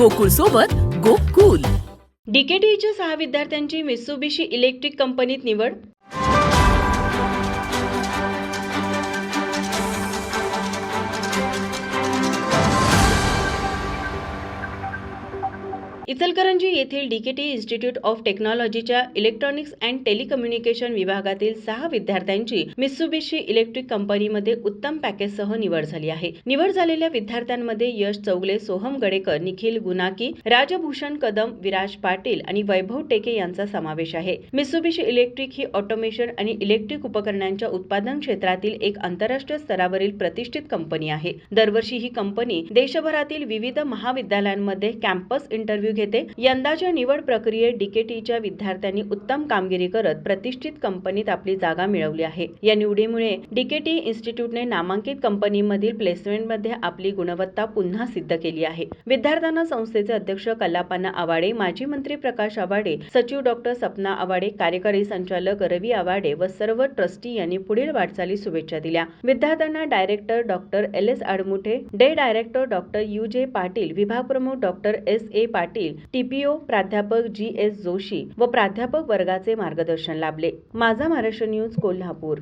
गोकुळ सोबत गोकुल. डीकेटीईच्या 6 विद्यार्थ्यांची Mitsubishi electric कंपनीत निवड. इचलकरंजी येथील डीकेटीई इन्स्टिट्यूट ऑफ टेक्नॉलॉजीच्या इलेक्ट्रॉनिक्स अँड टेलिकम्युनिकेशन विभागातील 6 विद्यार्थ्यांची मित्सुबिशी इलेक्ट्रिक कंपनीमध्ये उत्तम पॅकेजसह निवड झाली आहे. निवड झालेल्या विद्यार्थ्यांमध्ये यश चौगले, सोहम गडेकर, निखिल गुनाकी, राजभूषण कदम, विराज पाटील आणि वैभव टेके यांचा समावेश आहे. मित्सुबिशी इलेक्ट्रिक ही ऑटोमेशन आणि इलेक्ट्रिक उपकरणांच्या उत्पादन क्षेत्रातील एक आंतरराष्ट्रीय स्तरावरील प्रतिष्ठित कंपनी आहे. दरवर्षी ही कंपनी देशभरातील विविध महाविद्यालयांमध्ये कॅम्पस इंटरव्ह्यू घेते. यंदाच्या निवड प्रक्रियेत डीकेटीईच्या विद्यार्थ्यांनी उत्तम कामगिरी करत प्रतिष्ठित कंपनीत आपली जागा मिळवली आहे. या निवडीमुळे डीकेटीई इन्स्टिट्यूटने नामांकित कंपनीमधील प्लेसमेंटमध्ये आपली गुणवत्ता पुन्हा सिद्ध केली आहे. विद्यार्थ्यांना संस्थेचे अध्यक्ष कल्लापना आवाडे, माजी मंत्री प्रकाश आवाडे, सचिव डॉक्टर सपना आवाडे, कार्यकारी संचालक रवी आवाडे व सर्व ट्रस्टी यांनी पुढील वाटचाली शुभेच्छा दिल्या. विद्यार्थ्यांना डायरेक्टर डॉक्टर LS आडमुठे, डे डायरेक्टर डॉक्टर UJ पाटील, विभाग प्रमुख डॉक्टर SA पाटील, TPO प्राध्यापक GS जोशी व प्राध्यापक वर्गाचे मार्गदर्शन लाभले. माझा महाराष्ट्र न्यूज कोल्हापूर.